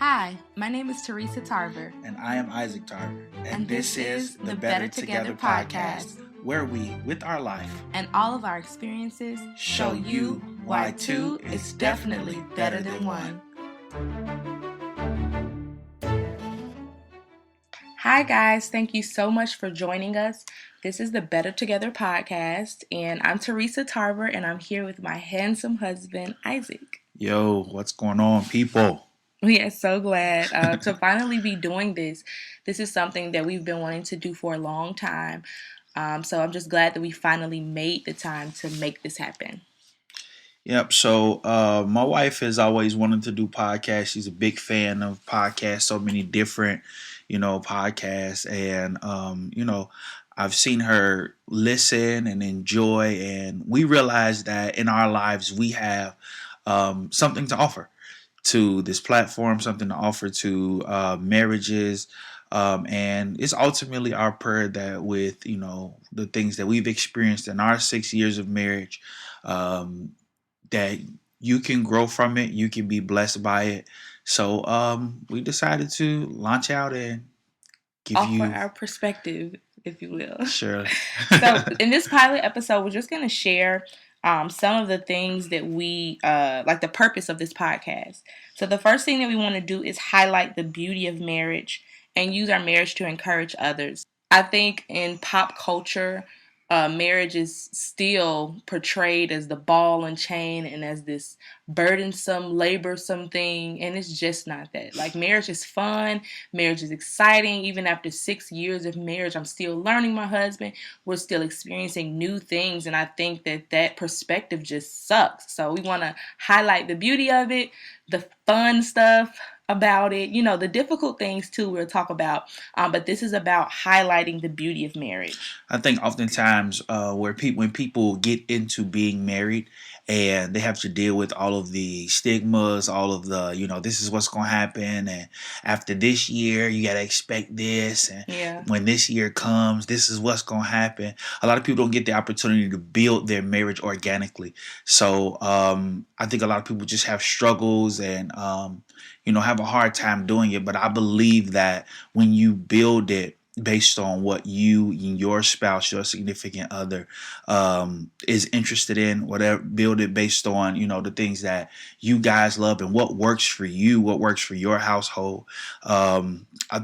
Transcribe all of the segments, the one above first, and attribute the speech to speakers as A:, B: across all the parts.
A: Hi, my name is Teresa Tarver.
B: And I am Isaac Tarver.
A: And this is the Better Together podcast,
B: where we, with our life
A: and all of our experiences,
B: show you why two is definitely better than one.
A: Hi guys, thank you so much for joining us. This is the Better Together podcast, and I'm Teresa Tarver, and I'm here with my handsome husband, Isaac.
B: Yo, what's going on, people?
A: We are so glad to finally be doing this. This is something that we've been wanting to do for a long time. So I'm just glad that we finally made the time to make this happen.
B: Yep. So my wife has always wanted to do podcasts. She's a big fan of podcasts, so many different, podcasts. And, I've seen her listen and enjoy. And we realize that in our lives, we have something to offer to this platform, something to offer to marriages. And it's ultimately our prayer that with, the things that we've experienced in our 6 years of marriage, that you can grow from it, you can be blessed by it. So we decided to launch out and
A: offer our perspective, if you will.
B: Sure.
A: So in this pilot episode, we're just going to share some of the things that we like, the purpose of this podcast. So the first thing that we want to do is highlight the beauty of marriage and use our marriage to encourage others. I think in pop culture, marriage is still portrayed as the ball and chain and as this burdensome, laborsome thing, and it's just not that. Like, marriage is fun, marriage is exciting. Even after 6 years of marriage, I'm still learning my husband. We're still experiencing new things, and I think that perspective just sucks. So we want to highlight the beauty of it, the fun stuff about it, the difficult things too we'll talk about, but this is about highlighting the beauty of marriage.
B: I think oftentimes when people get into being married and they have to deal with all of the stigmas, all of the, this is what's going to happen, and after this year you got to expect this, and when this year comes, this is what's going to happen. A lot of people don't get the opportunity to build their marriage organically. So I think a lot of people just have struggles and have a hard time doing it. But I believe that when you build it based on what you and your spouse, your significant other, is interested in, whatever, build it based on, the things that you guys love and what works for you, what works for your household. I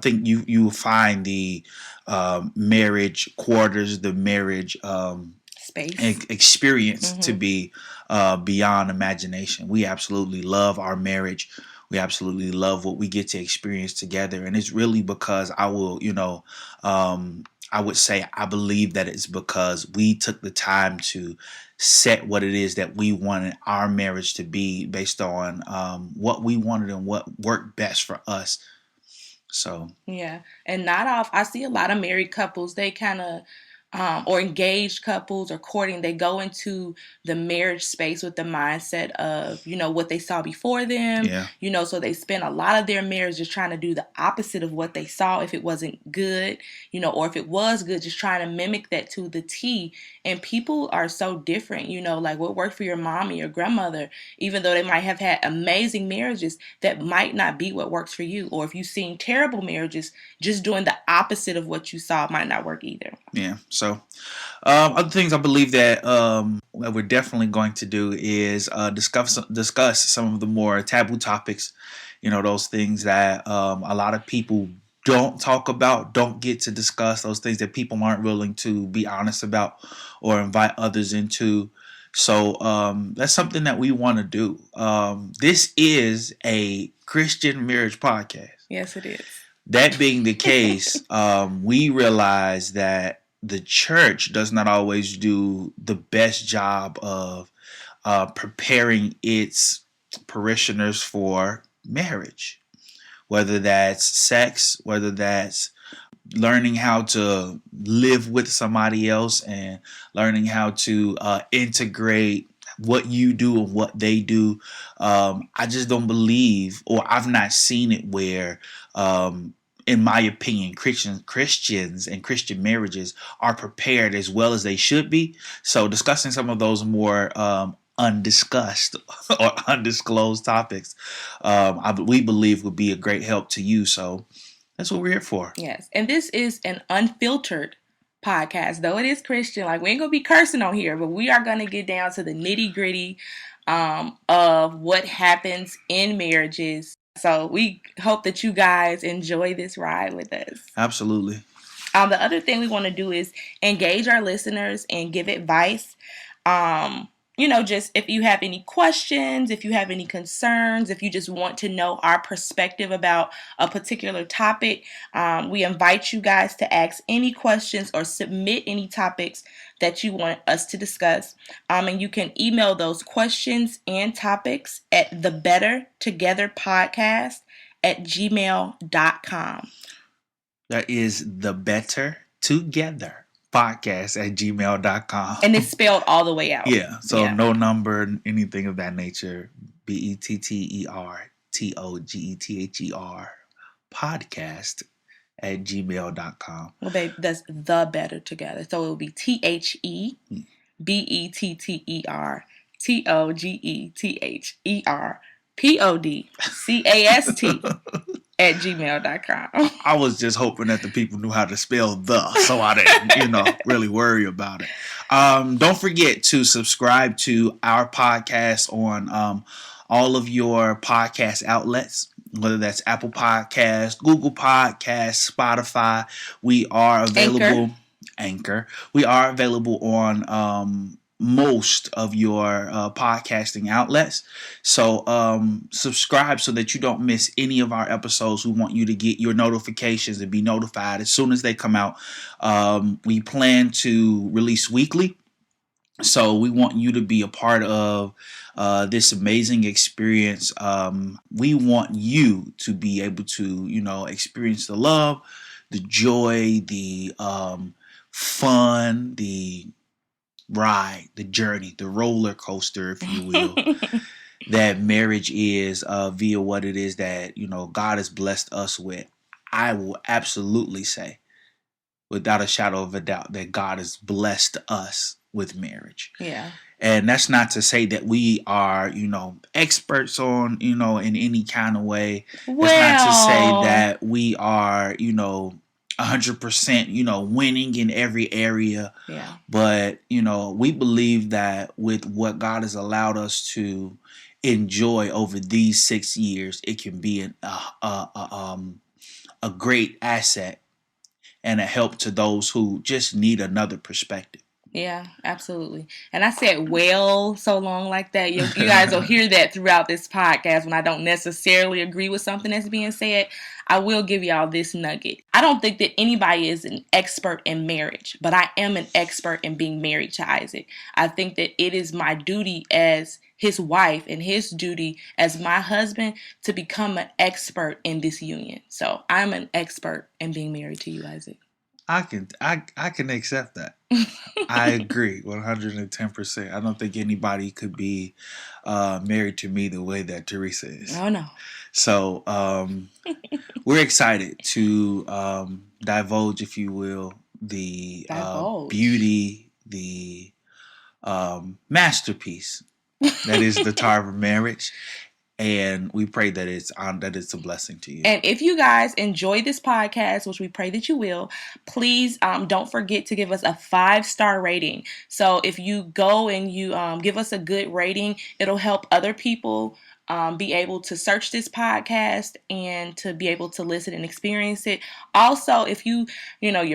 B: think you will find the marriage quarters, the marriage space experience to be beyond imagination. We absolutely love our marriage. We absolutely love what we get to experience together. And it's really because I would say I believe that it's because we took the time to set what it is that we wanted our marriage to be based on what we wanted and what worked best for us. So.
A: Yeah. And I see a lot of married couples, they kind of, or engaged couples or courting, they go into the marriage space with the mindset of, what they saw before them, so they spend a lot of their marriage just trying to do the opposite of what they saw if it wasn't good, or if it was good, just trying to mimic that to the T. And people are so different, like what worked for your mom and your grandmother, even though they might have had amazing marriages, that might not be what works for you. Or if you've seen terrible marriages, just doing the opposite of what you saw might not work either.
B: Yeah. So other things I believe that what we're definitely going to do is discuss some of the more taboo topics, those things that a lot of people don't talk about, don't get to discuss, those things that people aren't willing to be honest about or invite others into. So that's something that we want to do. This is a Christian marriage podcast.
A: Yes, it is.
B: That being the case, we realize that the church does not always do the best job of preparing its parishioners for marriage, whether that's sex, whether that's learning how to live with somebody else and learning how to integrate what you do and what they do. I just don't believe, or I've not seen it where in my opinion, Christians and Christian marriages are prepared as well as they should be. So discussing some of those more undiscussed or undisclosed topics, we believe would be a great help to you. So that's what we're here for.
A: Yes. And this is an unfiltered podcast, though it is Christian. Like, we ain't going to be cursing on here, but we are going to get down to the nitty gritty of what happens in marriages. So we hope that you guys enjoy this ride with us.
B: Absolutely.
A: The other thing we want to do is engage our listeners and give advice. Just if you have any questions, if you have any concerns, if you just want to know our perspective about a particular topic, we invite you guys to ask any questions or submit any topics that you want us to discuss. And you can email those questions and topics at thebettertogetherpodcast@gmail.com.
B: That is the Better Together podcast at gmail.com.
A: And it's spelled all the way out.
B: Yeah. So no number, anything of that nature. BETTERTOGETHER podcast at gmail.com.
A: Well, babe, that's the Better Together. So it will be THEBETTERTOGETHERPODCAST at gmail.com.
B: I was just hoping that the people knew how to spell the, so I didn't, really worry about it. Don't forget to subscribe to our podcast on all of your podcast outlets, whether that's Apple Podcasts, Google Podcasts, Spotify. We are available. Anchor. We are available on most of your podcasting outlets. So subscribe so that you don't miss any of our episodes. We want you to get your notifications and be notified as soon as they come out. We plan to release weekly. So we want you to be a part of this amazing experience. We want you to be able to, experience the love, the joy, the fun, the ride, the journey, the roller coaster, if you will, that marriage is via what it is that, God has blessed us with. I will absolutely say, without a shadow of a doubt, that God has blessed us with marriage.
A: Yeah.
B: And that's not to say that we are, experts on, in any kind of way.
A: Well,
B: it's not to say that we are, 100%, winning in every area.
A: Yeah.
B: But, we believe that with what God has allowed us to enjoy over these 6 years, it can be a great asset and a help to those who just need another perspective.
A: Yeah, absolutely. And I said well so long like that. You guys will hear that throughout this podcast when I don't necessarily agree with something that's being said. I will give y'all this nugget. I don't think that anybody is an expert in marriage, but I am an expert in being married to Isaac. I think that it is my duty as his wife and his duty as my husband to become an expert in this union. So I'm an expert in being married to you, Isaac.
B: I can accept that. I agree 110%. I don't think anybody could be married to me the way that Teresa is.
A: Oh, no.
B: So we're excited to divulge, if you will, the beauty, the masterpiece that is the Tarver marriage. And we pray that it's a blessing to you.
A: And if you guys enjoy this podcast, which we pray that you will, please don't forget to give us a 5-star rating. So if you go and you give us a good rating, it'll help other people be able to search this podcast and to be able to listen and experience it. Also, if your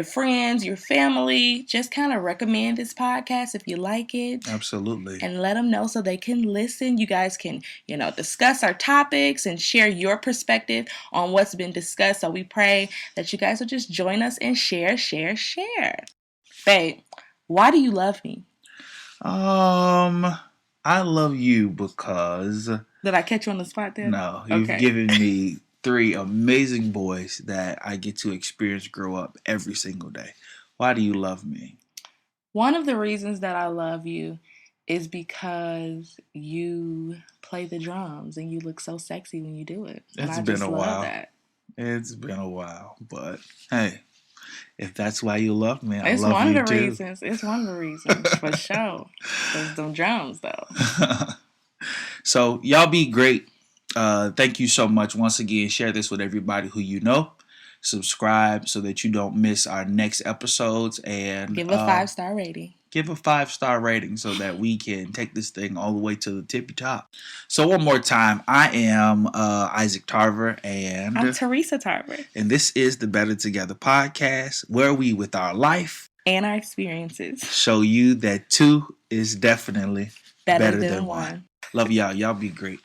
A: friends, your family, just kind of recommend this podcast if you like it.
B: Absolutely.
A: And let them know so they can listen. You guys can, discuss our topics and share your perspective on what's been discussed. So we pray that you guys will just join us and share. Babe, why do you love me?
B: I love you because...
A: Did I catch you on the spot there?
B: No, you've given me 3 amazing boys that I get to experience grow up every single day. Why do you love me?
A: One of the reasons that I love you is because you play the drums and you look so sexy when you do it.
B: It's been a while. It's been a while, but hey, If that's why you love me, I
A: It's
B: love
A: one of
B: you
A: the
B: too.
A: reasons. It's one of the reasons for sure. Cause them drums though.
B: So y'all be great. Thank you so much once again. Share this with everybody who you know. Subscribe so that you don't miss our next episodes, and
A: Give a 5-star rating.
B: give a 5-star rating so that we can take this thing all the way to the tippy top. So one more time, I am Isaac Tarver, and
A: I'm Teresa Tarver,
B: and this is the Better Together podcast, where we, with our life
A: and our experiences,
B: show you that two is definitely
A: better than one.
B: Love y'all. Y'all be great.